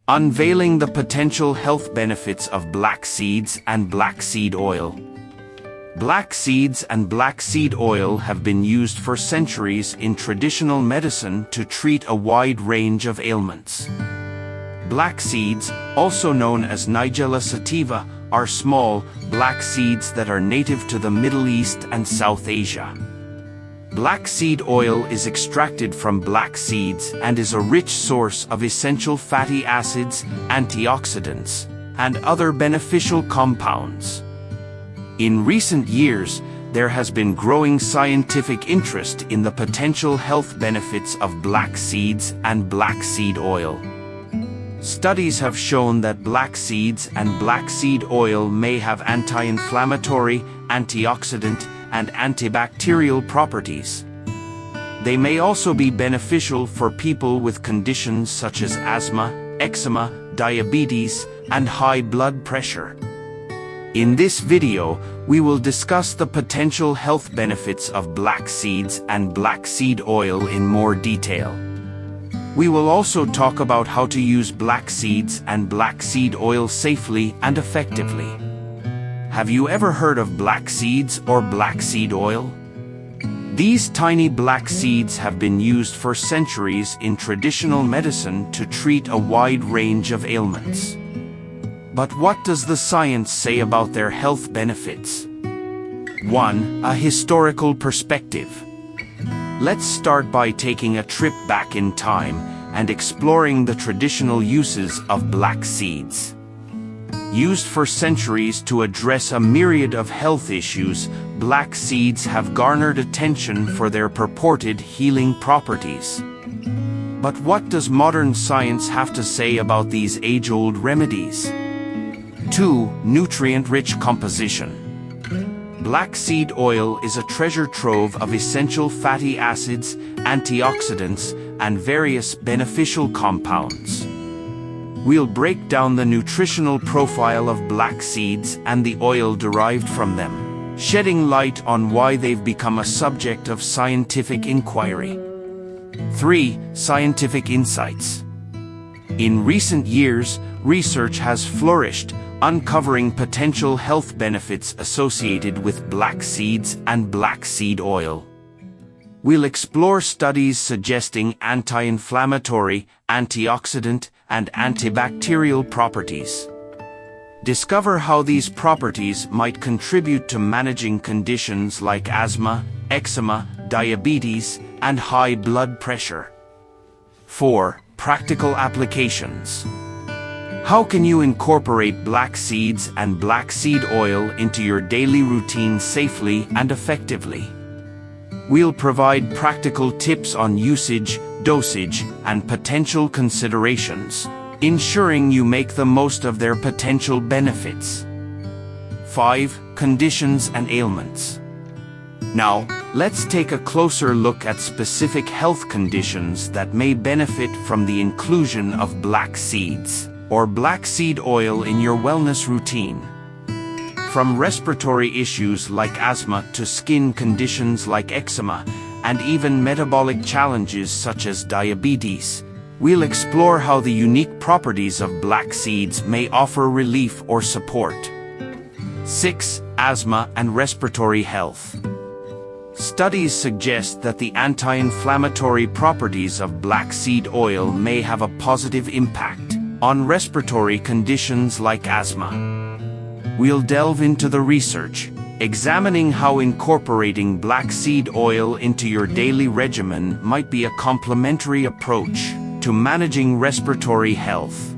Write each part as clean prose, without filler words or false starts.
Unveiling the potential health benefits of black seeds and black seed oil. Black seeds and black seed oil have been used for centuries in traditional medicine to treat a wide range of ailments. Black seeds, also known as Nigella Sativa, are small, black seeds that are native to the Middle East and South Asia. Black seed oil is extracted from black seeds and is a rich source of essential fatty acids, antioxidants, and other beneficial compounds. In recent years, there has been growing scientific interest in the potential health benefits of black seeds and black seed oil. Studies have shown that black seeds and black seed oil may have anti-inflammatory, antioxidant, and antibacterial properties. They may also be beneficial for people with conditions such as asthma, eczema, diabetes, and high blood pressure. In this video, we will discuss the potential health benefits of black seeds and black seed oil in more detail. We will also talk about how to use black seeds and black seed oil safely and effectively. Have you ever heard of black seeds or black seed oil? These tiny black seeds have been used for centuries in traditional medicine to treat a wide range of ailments. But what does the science say about their health benefits? 1. A historical perspective. Let's start by taking a trip back in time and exploring the traditional uses of black seeds. Used for centuries to address a myriad of health issues, black seeds have garnered attention for their purported healing properties. But what does modern science have to say about these age-old remedies? 2. Nutrient-rich composition. Black seed oil is a treasure trove of essential fatty acids, antioxidants, and various beneficial compounds. We'll break down the nutritional profile of black seeds and the oil derived from them, shedding light on why they've become a subject of scientific inquiry. 3. Scientific insights. In recent years, research has flourished, uncovering potential health benefits associated with black seeds and black seed oil. We'll explore studies suggesting anti-inflammatory, antioxidant, and antibacterial properties. Discover how these properties might contribute to managing conditions like asthma, eczema, diabetes, and high blood pressure. 4. Practical applications. How can you incorporate black seeds and black seed oil into your daily routine safely and effectively? We'll provide practical tips on usage, dosage, and potential considerations, ensuring you make the most of their potential benefits. 5. Conditions and ailments. Now, let's take a closer look at specific health conditions that may benefit from the inclusion of black seeds or black seed oil in your wellness routine. From respiratory issues like asthma to skin conditions like eczema, and even metabolic challenges such as diabetes, we'll explore how the unique properties of black seeds may offer relief or support. 6. Asthma and respiratory health. Studies suggest that the anti-inflammatory properties of black seed oil may have a positive impact on respiratory conditions like asthma. We'll delve into the research, examining how incorporating black seed oil into your daily regimen might be a complementary approach to managing respiratory health.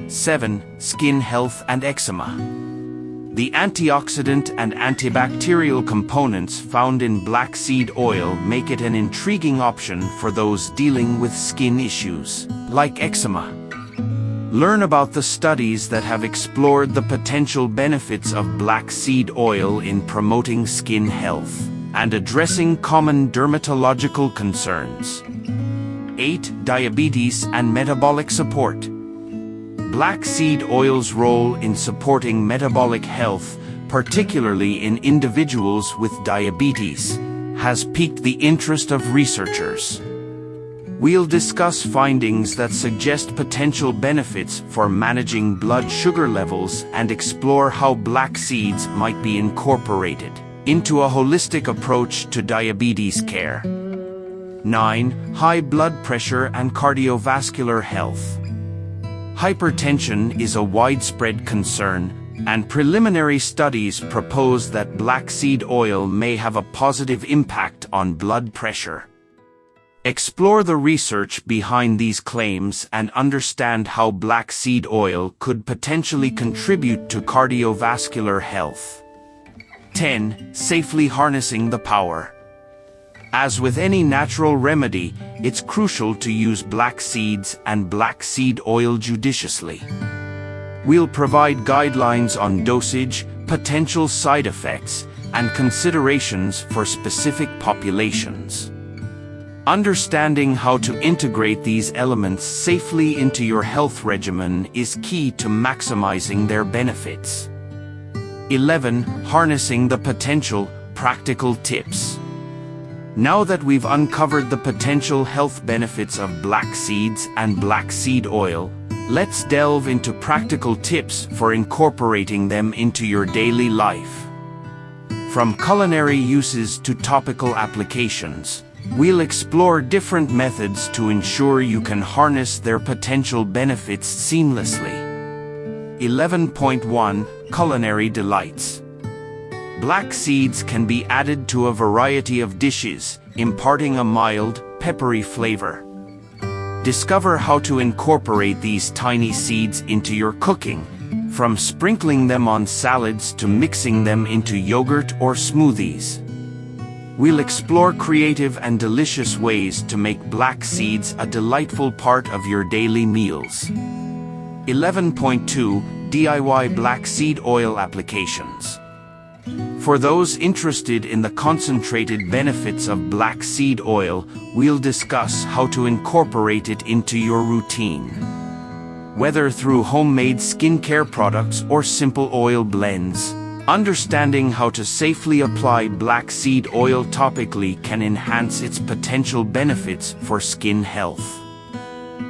7. Skin health and eczema. The antioxidant and antibacterial components found in black seed oil make it an intriguing option for those dealing with skin issues, like eczema. Learn about the studies that have explored the potential benefits of black seed oil in promoting skin health and addressing common dermatological concerns. 8. Diabetes and metabolic support. Black seed oil's role in supporting metabolic health, particularly in individuals with diabetes, has piqued the interest of researchers. We'll discuss findings that suggest potential benefits for managing blood sugar levels and explore how black seeds might be incorporated into a holistic approach to diabetes care. 9. High blood pressure and cardiovascular health. Hypertension is a widespread concern, and preliminary studies propose that black seed oil may have a positive impact on blood pressure. Explore the research behind these claims and understand how black seed oil could potentially contribute to cardiovascular health. 10. Safely harnessing the power. As with any natural remedy, it's crucial to use black seeds and black seed oil judiciously. We'll provide guidelines on dosage, potential side effects, and considerations for specific populations. Understanding how to integrate these elements safely into your health regimen is key to maximizing their benefits. 11. Harnessing the potential, practical tips. Now that we've uncovered the potential health benefits of black seeds and black seed oil, let's delve into practical tips for incorporating them into your daily life. From culinary uses to topical applications, we'll explore different methods to ensure you can harness their potential benefits seamlessly. 11.1. Culinary delights. Black seeds can be added to a variety of dishes, imparting a mild, peppery flavor. Discover how to incorporate these tiny seeds into your cooking, from sprinkling them on salads to mixing them into yogurt or smoothies. We'll explore creative and delicious ways to make black seeds a delightful part of your daily meals. 11.2. DIY black seed oil applications. For those interested in the concentrated benefits of black seed oil, we'll discuss how to incorporate it into your routine. Whether through homemade skincare products or simple oil blends, understanding how to safely apply black seed oil topically can enhance its potential benefits for skin health.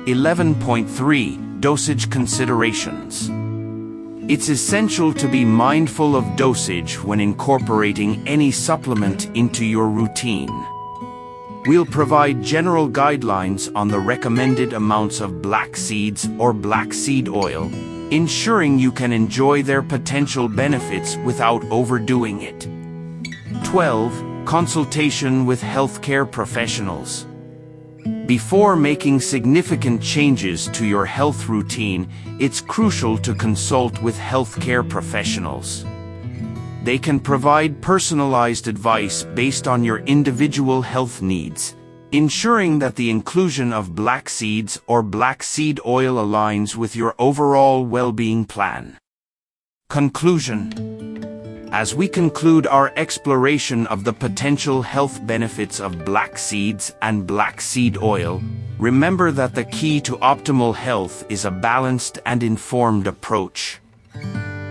11.3. Dosage considerations. It's essential to be mindful of dosage when incorporating any supplement into your routine. We'll provide general guidelines on the recommended amounts of black seeds or black seed oil, ensuring you can enjoy their potential benefits without overdoing it. 12. Consultation with healthcare professionals. Before making significant changes to your health routine, it's crucial to consult with healthcare professionals. They can provide personalized advice based on your individual health needs, ensuring that the inclusion of black seeds or black seed oil aligns with your overall well-being plan. Conclusion. As we conclude our exploration of the potential health benefits of black seeds and black seed oil, remember that the key to optimal health is a balanced and informed approach.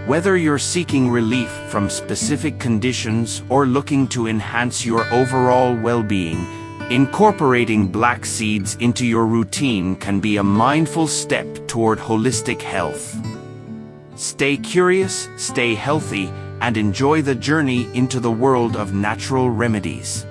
Whether you're seeking relief from specific conditions or looking to enhance your overall well-being, incorporating black seeds into your routine can be a mindful step toward holistic health. Stay curious, stay healthy, and enjoy the journey into the world of natural remedies.